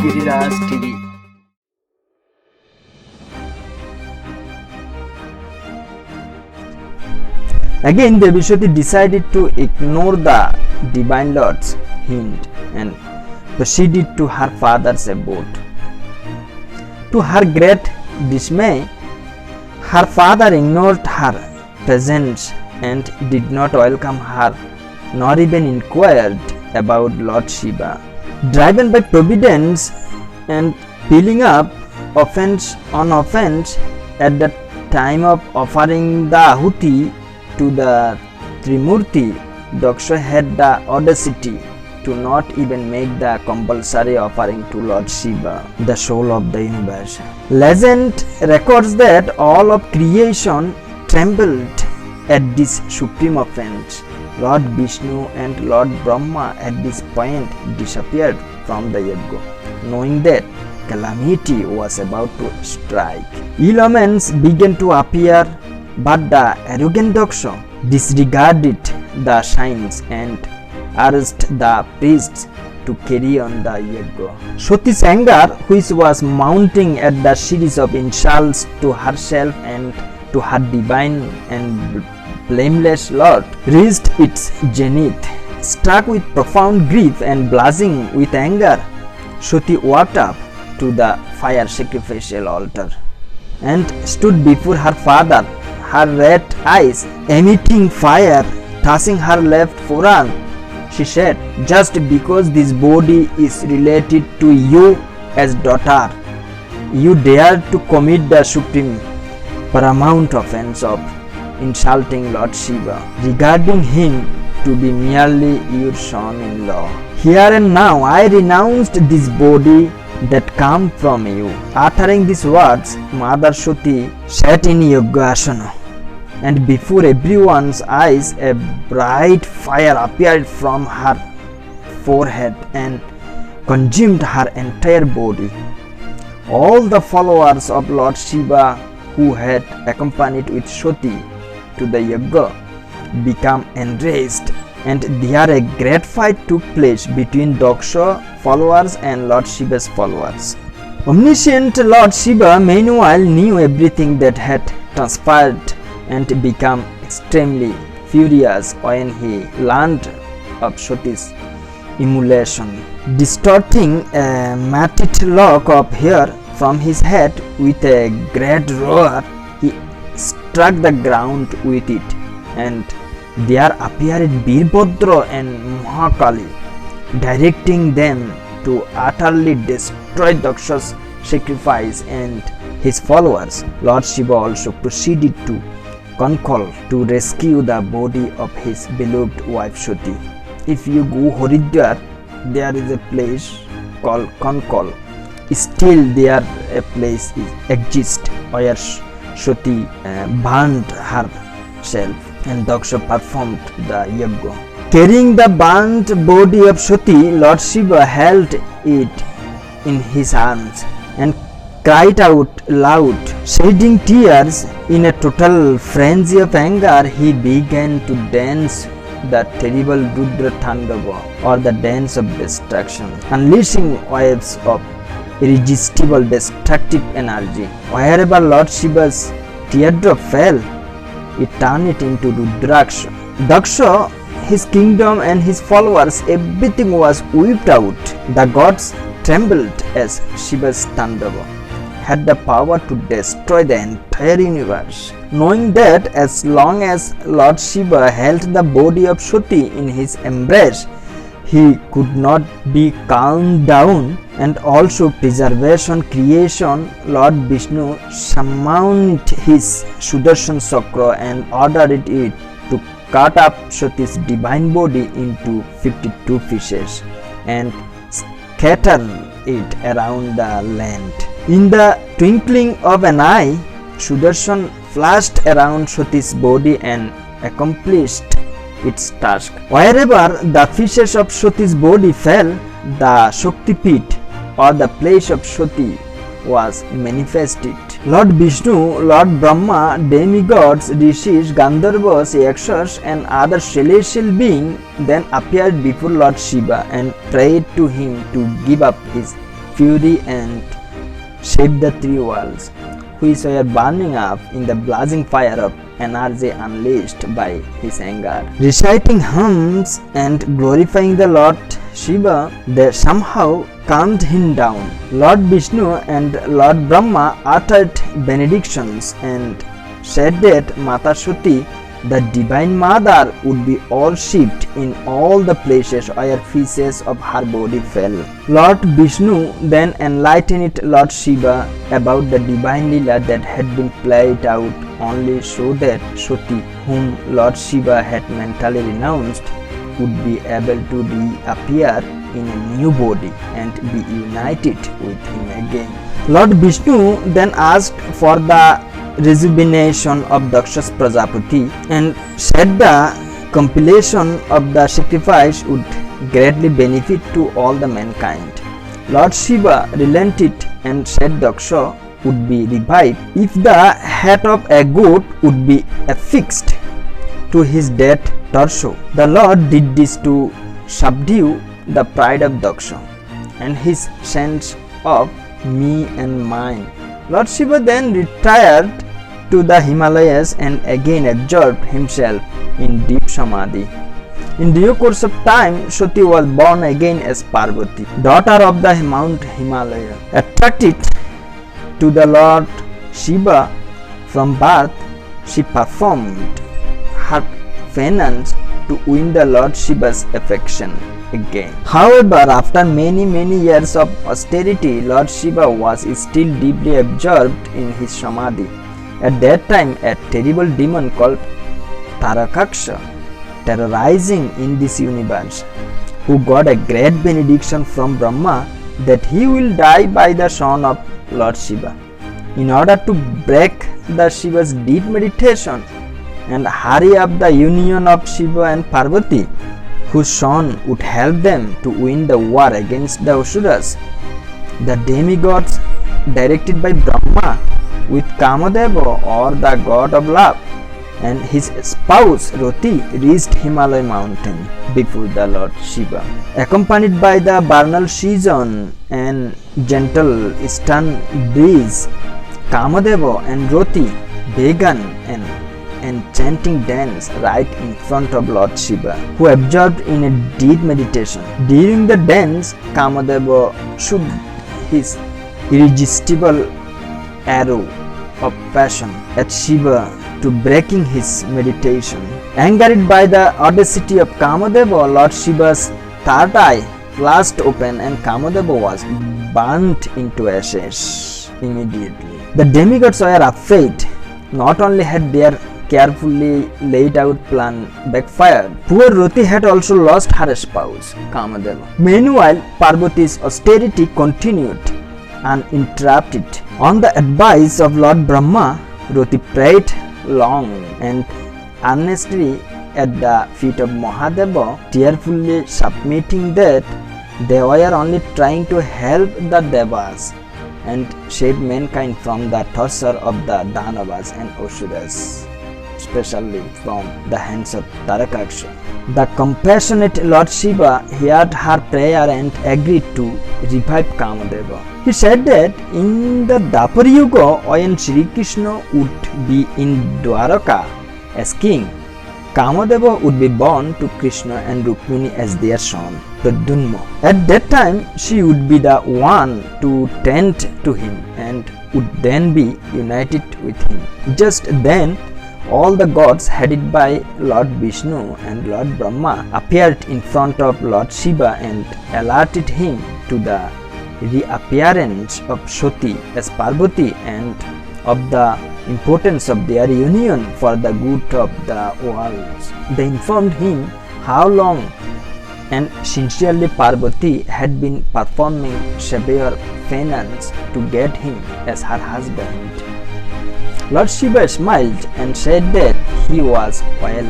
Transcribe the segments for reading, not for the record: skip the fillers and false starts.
Giriraj TV. Again, Devi Sati decided to ignore the Divine Lord's hint and proceeded to her father's abode. To her great dismay, her father ignored her presence and did not welcome her, nor even inquired about Lord Shiva. Driven by providence and piling up offense on offense, at the time of offering the ahuti to the Trimurti, Daksha had the audacity to not even make the compulsory offering to Lord Shiva, the soul of the universe. Legend records that all of creation trembled at this supreme offense. Lord Vishnu and Lord Brahma at this point disappeared from the yajna, knowing that calamity was about to strike. Ill omens began to appear, but the arrogant Daksha disregarded the signs and urged the priests to carry on the yajna. Sati's anger, which was mounting at the series of insults to herself and to her divine and blameless Lord, reached its zenith. Struck with profound grief and blushing with anger, Sati walked up to the fire sacrificial altar and stood before her father, her red eyes emitting fire, touching her left forearm. She said, "Just because this body is related to you as daughter, you dare to commit the supreme paramount offense of insulting Lord Shiva, regarding him to be merely your son-in-law. Here and now I renounced this body that come from you." Uttering these words, Mother Sati sat in Yogasana, and before everyone's eyes a bright fire appeared from her forehead and consumed her entire body. All the followers of Lord Shiva who had accompanied with Sati to the yajna became enraged, and there a great fight took place between Daksha followers and Lord Shiva's followers. Omniscient Lord Shiva meanwhile knew everything that had transpired and became extremely furious when he learned of Sati's immolation. Distorting a matted lock of hair from his head with a great roar, he struck the ground with it, and there appeared Veerbhadra and Mahakali, directing them to utterly destroy Daksha's sacrifice and his followers. Lord Shiva also proceeded to Kankal to rescue the body of his beloved wife Sati. If you go Haridwar, there is a place called Kankal. Still there a place exists where Sati burned herself and Daksha performed the yajna. Carrying the burnt body of Sati, Lord Shiva held it in his arms and cried out loud, shedding tears. In a total frenzy of anger, he began to dance the terrible Rudra Tandava, or the dance of destruction, unleashing waves of irresistible destructive energy. Wherever Lord Shiva's teardrop fell, it turned it into Rudraksha. Daksha, his kingdom and his followers, everything was wiped out. The gods trembled as Shiva's Tandava had the power to destroy the entire universe. Knowing that as long as Lord Shiva held the body of Sati in his embrace, he could not be calmed down, and also preservation creation, Lord Vishnu summoned his Sudarshan Chakra and ordered it to cut up Sati's divine body into 52 pieces and scatter it around the land. In the twinkling of an eye, Sudarshan flashed around Sati's body and accomplished its task. Wherever the pieces of Sati's body fell, the Shakti Pit, or the place of Sati, was manifested. Lord Vishnu, Lord Brahma, demigods, rishis, Gandharvas, Yakshas and other celestial beings then appeared before Lord Shiva and prayed to him to give up his fury and save the three worlds, which were burning up in the blazing fire of energy unleashed by his anger. Reciting hymns and glorifying the Lord Shiva, they somehow calmed him down. Lord Vishnu and Lord Brahma uttered benedictions and said that Mata Sati, the Divine Mother, would be worshipped in all the places where pieces of her body fell. Lord Vishnu then enlightened Lord Shiva about the divine Leela that had been played out only so that Sati, whom Lord Shiva had mentally renounced, would be able to reappear in a new body and be united with him again. Lord Vishnu then asked for the rejuvenation of Daksha's Prajapati and said the completion of the sacrifice would greatly benefit to all the mankind. Lord Shiva relented and said Daksha would be revived if the head of a goat would be affixed to his dead torso. The Lord did this to subdue the pride of Daksha and his sense of me and mine. Lord Shiva then retired to the Himalayas and again absorbed himself in deep samadhi. In due course of time, Sati was born again as Parvati, daughter of the Mount Himalaya. Attracted to the Lord Shiva from birth, she performed her penance to win the Lord Shiva's affection again. However, after many years of austerity, Lord Shiva was still deeply absorbed in his samadhi. At that time, a terrible demon called Tarakaksha, terrorizing in this universe, who got a great benediction from Brahma that he will die by the son of Lord Shiva. In order to break the Shiva's deep meditation and hurry up the union of Shiva and Parvati, whose son would help them to win the war against the Asuras, the demigods directed by Brahma with Kamadeva, or the god of love, and his spouse Rati reached Himalaya mountain before the Lord Shiva. Accompanied by the vernal season and gentle eastern breeze, Kamadeva and Rati began an enchanting dance right in front of Lord Shiva, who absorbed in a deep meditation. During the dance, Kamadeva shoot his irresistible arrow of passion at Shiva to breaking his meditation. Angered by the audacity of Kamadeva, Lord Shiva's third eye flashed open and Kamadeva was burnt into ashes immediately. The demigods were afraid. Not only had their carefully laid out plan backfired, poor Rati had also lost her spouse, Kamadeva. Meanwhile, Parvati's austerity continued uninterrupted. On the advice of Lord Brahma, Rati prayed long and earnestly at the feet of Mahadeva, tearfully submitting that they were only trying to help the Devas and save mankind from the torture of the Danavas and Asuras, especially from the hands of Tarakaksha. The compassionate Lord Shiva heard her prayer and agreed to revive Kamadeva. He said that in the Dwapar Yuga, when Sri Krishna would be in Dwaraka as king, Kamadeva would be born to Krishna and Rukmini as their son, Pradyumna. At that time, she would be the one to tend to him and would then be united with him. Just then, all the gods headed by Lord Vishnu and Lord Brahma appeared in front of Lord Shiva and alerted him to the reappearance of Sati as Parvati and of the importance of their union for the good of the world. They informed him how long and sincerely Parvati had been performing severe penance to get him as her husband. Lord Shiva smiled and said that he was well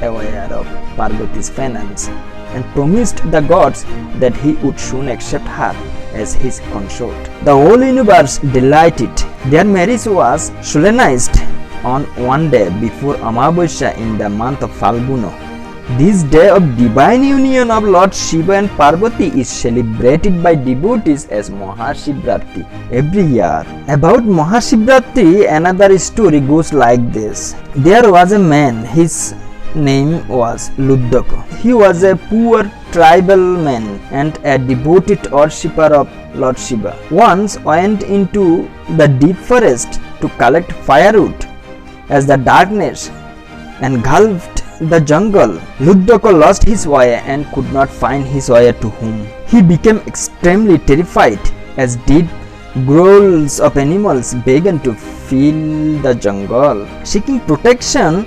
aware of Parvati's penance and promised the gods that he would soon accept her as his consort. The whole universe delighted. Their marriage was solemnized on one day before Amavasya in the month of Falguna. This day of divine union of Lord Shiva and Parvati is celebrated by devotees as Mahashivratri every year. About Mahashivratri, another story goes like this. There was a man, his name was Luddaka. He was a poor tribal man and a devoted worshipper of Lord Shiva. Once went into the deep forest to collect firewood as the darkness engulfed the jungle. Luddaka lost his way and could not find his way to home. He became extremely terrified as deep growls of animals began to fill the jungle. Seeking protection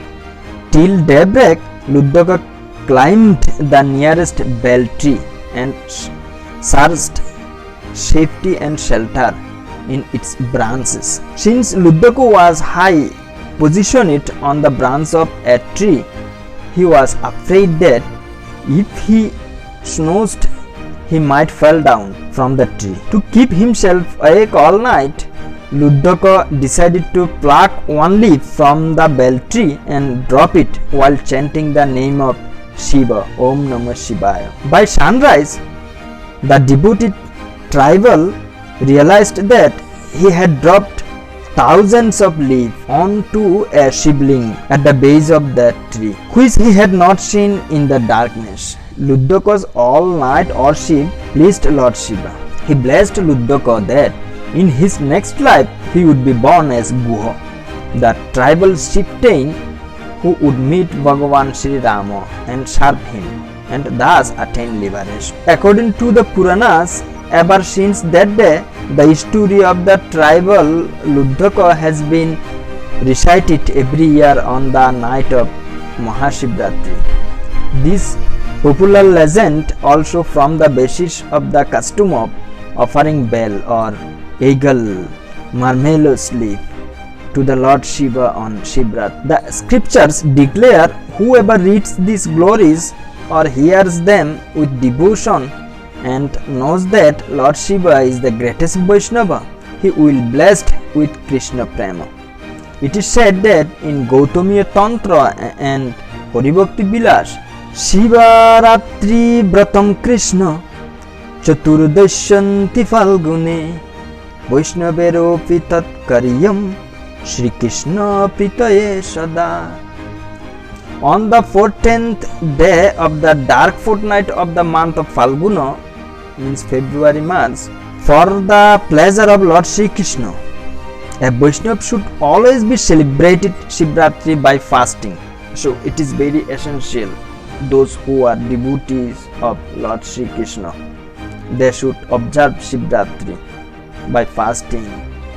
till daybreak, Luddaka climbed the nearest bell tree and searched safety and shelter in its branches. Since Luddaka was high positioned on the branch of a tree, he was afraid that if he snoozed, he might fall down from the tree. To keep himself awake all night, Luddaka decided to pluck one leaf from the bell tree and drop it while chanting the name of Shiva, Om Namah Shivaya. By sunrise, the devoted tribal realized that he had dropped thousands of leaves onto a shivling at the base of that tree, which he had not seen in the darkness. Luddaka's all-night worship pleased Lord Shiva. He blessed Luddaka that in his next life he would be born as Guha, the tribal chieftain who would meet Bhagavan Sri Rama and serve him and thus attain liberation. According to the Puranas, ever since that day, the story of the tribal Luddaka has been recited every year on the night of Mahashivratri. This popular legend also forms the basis of the custom of offering bell or eagle marvelous leaf to the Lord Shiva on Shivratri. The scriptures declare whoever reads these glories or hears them with devotion and knows that Lord Shiva is the greatest Vaishnava, he will be blessed with Krishna Prema. It is said that in Gautamiya Tantra and Haribhakti Vilas, Shiva ratri vratam Krishna chaturdasyanti falgune Vaishnaveropi tat karyam Shri Krishna pritaye sada. On the 14th day of the dark fortnight of the month of Falguna, means February March, for the pleasure of Lord Shri Krishna, a Vaishnava should always be celebrated Shivratri by fasting. So it is very essential, those who are devotees of Lord Shri Krishna, they should observe Shivratri by fasting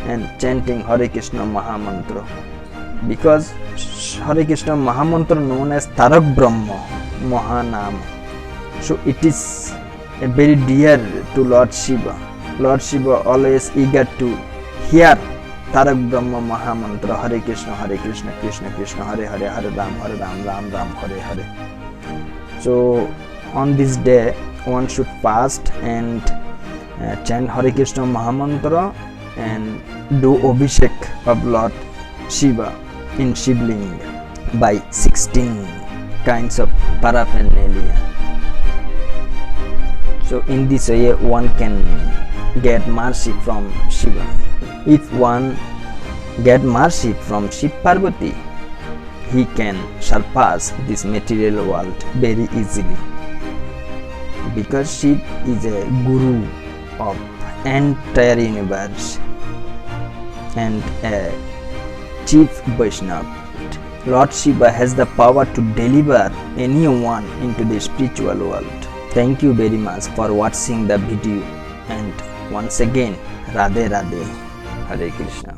and chanting Hare Krishna Mahamantra, because Hare Krishna Mahamantra known as Tarak Brahma Mahanama. So it is very dear to Lord Shiva. Lord Shiva always eager to hear Tarak Brahma Mahamantra Hare Krishna Krishna Krishna Hare Hare Hare Ram Ram Ram Hare Hare. So on this day one should fast and chant Hare Krishna Mahamantra and do Abhishek of Lord Shiva in Shivling by 16 kinds of paraphernalia. So in this way one can get mercy from Shiva. If one get mercy from Shiv Parvati, he can surpass this material world very easily, because Shiv is a guru of entire universe and a chief Vaishnava. Lord Shiva has the power to deliver anyone into the spiritual world. Thank you very much for watching the video, and once again Radhe Radhe, Hare Krishna.